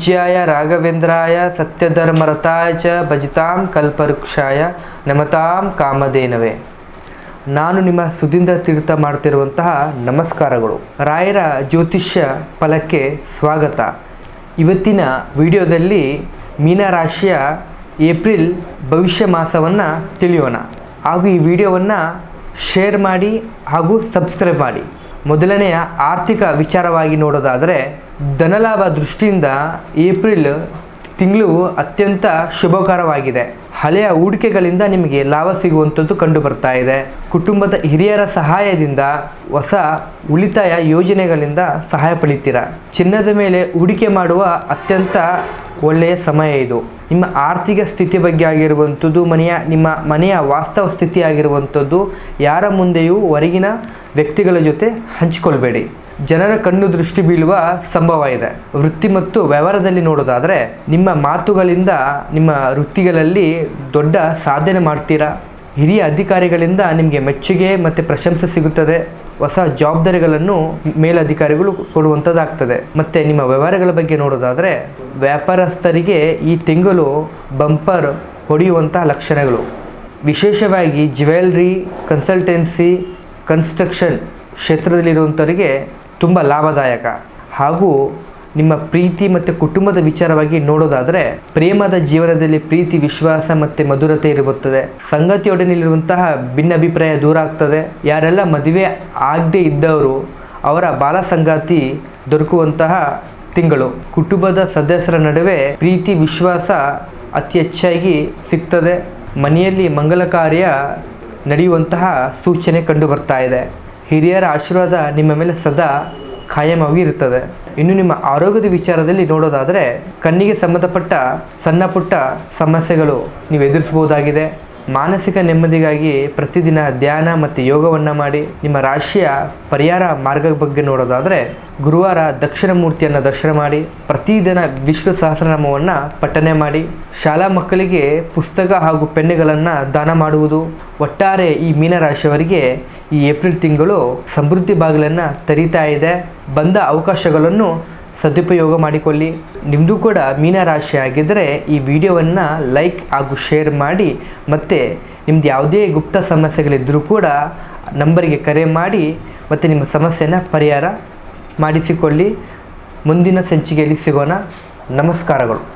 पूज्याय राघवेंद्राय सत्यधर्मरताय च भजतां कल्पवृक्षाय नमतां कामधेनवे। ನಾನು ನಿಮ್ಮ ಸುಧೀಂದ್ರ ತೀರ್ಥ ಮಾಡ್ತಿರುವಂತಹ ನಮಸ್ಕಾರಗಳು. ರಾಯರ ಜ್ಯೋತಿಷ್ಯ ಫಲಕ್ಕೆ ಸ್ವಾಗತ. ಇವತ್ತಿನ ವಿಡಿಯೋದಲ್ಲಿ ಮೀನರಾಶಿಯ ಏಪ್ರಿಲ್ ಭವಿಷ್ಯ ಮಾಸವನ್ನು ತಿಳಿಯೋಣ. ಹಾಗೂ ಈ ವಿಡಿಯೋವನ್ನು ಶೇರ್ ಮಾಡಿ ಹಾಗೂ ಸಬ್ಸ್ಕ್ರೈಬ್ ಮಾಡಿ. ಮೊದಲನೆಯ ಆರ್ಥಿಕ ವಿಚಾರವಾಗಿ ನೋಡೋದಾದರೆ, ಧನಲಾಭ ದೃಷ್ಟಿಯಿಂದ ಏಪ್ರಿಲ್ ತಿಂಗಳು ಅತ್ಯಂತ ಶುಭಕರವಾಗಿದೆ. ಹಳೆಯ ಹೂಡಿಕೆಗಳಿಂದ ನಿಮಗೆ ಲಾಭ ಸಿಗುವಂಥದ್ದು ಕಂಡು ಬರ್ತಾ ಇದೆ. ಕುಟುಂಬದ ಹಿರಿಯರ ಸಹಾಯದಿಂದ ಹೊಸ ಉಳಿತಾಯ ಯೋಜನೆಗಳಿಂದ ಸಹಾಯ ಪಡಿತೀರಾ. ಚಿನ್ನದ ಮೇಲೆ ಹೂಡಿಕೆ ಮಾಡುವ ಅತ್ಯಂತ ಒಳ್ಳೆಯ ಸಮಯ ಇದು. ನಿಮ್ಮ ಆರ್ಥಿಕ ಸ್ಥಿತಿ ಬಗ್ಗೆ ಆಗಿರುವಂಥದ್ದು, ನಿಮ್ಮ ಮನೆಯ ವಾಸ್ತವ ಸ್ಥಿತಿ ಆಗಿರುವಂಥದ್ದು ಯಾರ ಮುಂದೆಯೂ ಹೊರಗಿನ ವ್ಯಕ್ತಿಗಳ ಜೊತೆ ಹಂಚಿಕೊಳ್ಬೇಡಿ. ಜನರ ಕಣ್ಣು ದೃಷ್ಟಿ ಬೀಳುವ ಸಂಭವ ಇದೆ. ವೃತ್ತಿ ಮತ್ತು ವ್ಯವಹಾರದಲ್ಲಿ ನೋಡೋದಾದರೆ, ನಿಮ್ಮ ಮಾತುಗಳಿಂದ ನಿಮ್ಮ ವೃತ್ತಿಗಳಲ್ಲಿ ದೊಡ್ಡ ಸಾಧನೆ ಮಾಡ್ತೀರಾ. ಹಿರಿಯ ಅಧಿಕಾರಿಗಳಿಂದ ನಿಮಗೆ ಮೆಚ್ಚುಗೆ ಮತ್ತು ಪ್ರಶಂಸೆ ಸಿಗುತ್ತದೆ. ಹೊಸ ಜವಾಬ್ದಾರಿಗಳನ್ನು ಮೇಲಧಿಕಾರಿಗಳು ಕೊಡುವಂಥದ್ದಾಗ್ತದೆ. ಮತ್ತು ನಿಮ್ಮ ವ್ಯವಹಾರಗಳ ಬಗ್ಗೆ ನೋಡೋದಾದರೆ, ವ್ಯಾಪಾರಸ್ಥರಿಗೆ ಈ ತಿಂಗಳು ಬಂಪರ್ ಹೊಡೆಯುವಂತಹ ಲಕ್ಷಣಗಳು. ವಿಶೇಷವಾಗಿ ಜ್ಯುವೆಲ್ರಿ, ಕನ್ಸಲ್ಟೆನ್ಸಿ, ಕನ್ಸ್ಟ್ರಕ್ಷನ್ ಕ್ಷೇತ್ರದಲ್ಲಿರುವಂಥವರಿಗೆ ತುಂಬ ಲಾಭದಾಯಕ. ಹಾಗೂ ನಿಮ್ಮ ಪ್ರೀತಿ ಮತ್ತು ಕುಟುಂಬದ ವಿಚಾರವಾಗಿ ನೋಡೋದಾದರೆ, ಪ್ರೇಮದ ಜೀವನದಲ್ಲಿ ಪ್ರೀತಿ, ವಿಶ್ವಾಸ ಮತ್ತು ಮಧುರತೆ ಇರುತ್ತದೆ. ಸಂಗತಿಯೊಡನಿರುವಂತಹ ಭಿನ್ನಾಭಿಪ್ರಾಯ ದೂರ ಆಗ್ತದೆ. ಯಾರೆಲ್ಲ ಮದುವೆ ಆಗದೇ ಇದ್ದವರು ಅವರ ಬಾಲ ಸಂಗಾತಿ ದೊರಕುವಂತಹ ತಿಂಗಳು. ಕುಟುಂಬದ ಸದಸ್ಯರ ನಡುವೆ ಪ್ರೀತಿ, ವಿಶ್ವಾಸ ಅತಿ ಹೆಚ್ಚಾಗಿ ಸಿಗ್ತದೆ. ಮನೆಯಲ್ಲಿ ಮಂಗಲ ಕಾರ್ಯ ನಡೆಯುವಂತಹ ಸೂಚನೆ ಕಂಡು ಬರ್ತಾ ಇದೆ. ಹಿರಿಯರ ಆಶೀರ್ವಾದ ನಿಮ್ಮ ಮೇಲೆ ಸದಾ ಖಾಯಮಾಗಿ ಇರುತ್ತದೆ. ಇನ್ನು ನಿಮ್ಮ ಆರೋಗ್ಯದ ವಿಚಾರದಲ್ಲಿ ನೋಡೋದಾದರೆ, ಕಣ್ಣಿಗೆ ಸಂಬಂಧಪಟ್ಟ ಸಣ್ಣ ಪುಟ್ಟ ಸಮಸ್ಯೆಗಳು ನೀವು ಎದುರಿಸಬಹುದಾಗಿದೆ. ಮಾನಸಿಕ ನೆಮ್ಮದಿಗಾಗಿ ಪ್ರತಿದಿನ ಧ್ಯಾನ ಮತ್ತು ಯೋಗವನ್ನು ಮಾಡಿ. ನಿಮ್ಮ ರಾಶಿಯ ಪರಿಹಾರ ಮಾರ್ಗದ ಬಗ್ಗೆ ನೋಡೋದಾದರೆ, ಗುರುವಾರ ದಕ್ಷಿಣ ಮೂರ್ತಿಯನ್ನು ದರ್ಶನ ಮಾಡಿ. ಪ್ರತಿದಿನ ವಿಷ್ಣು ಸಹಸ್ರನಾಮವನ್ನು ಪಠನೆ ಮಾಡಿ. ಶಾಲಾ ಮಕ್ಕಳಿಗೆ ಪುಸ್ತಕ ಹಾಗೂ ಪೆನ್ನುಗಳನ್ನು ದಾನ ಮಾಡುವುದು. ಒಟ್ಟಾರೆ ಈ ಮೀನರಾಶಿಯವರಿಗೆ ಈ ಏಪ್ರಿಲ್ ತಿಂಗಳು ಸಮೃದ್ಧಿ ಬಾಗಿಲನ್ನು ತೆರೀತಾ ಇದೆ. ಬಂದ ಅವಕಾಶಗಳನ್ನು ಸದುಪಯೋಗ ಮಾಡಿಕೊಳ್ಳಿ. ನಿಮ್ಮದು ಕೂಡ ಮೀನರಾಶಿ ಆಗಿದ್ದರೆ ಈ ವಿಡಿಯೋವನ್ನು ಲೈಕ್ ಹಾಗೂ ಶೇರ್ ಮಾಡಿ. ಮತ್ತು ನಿಮ್ಮದು ಯಾವುದೇ ಗುಪ್ತ ಸಮಸ್ಯೆಗಳಿದ್ದರೂ ಕೂಡ ನಂಬರಿಗೆ ಕರೆ ಮಾಡಿ ಮತ್ತು ನಿಮ್ಮ ಸಮಸ್ಯೆಯನ್ನು ಪರಿಹಾರ ಮಾಡಿಸಿಕೊಳ್ಳಿ. ಮುಂದಿನ ಸಂಚಿಕೆಯಲ್ಲಿ ಸಿಗೋಣ. ನಮಸ್ಕಾರಗಳು.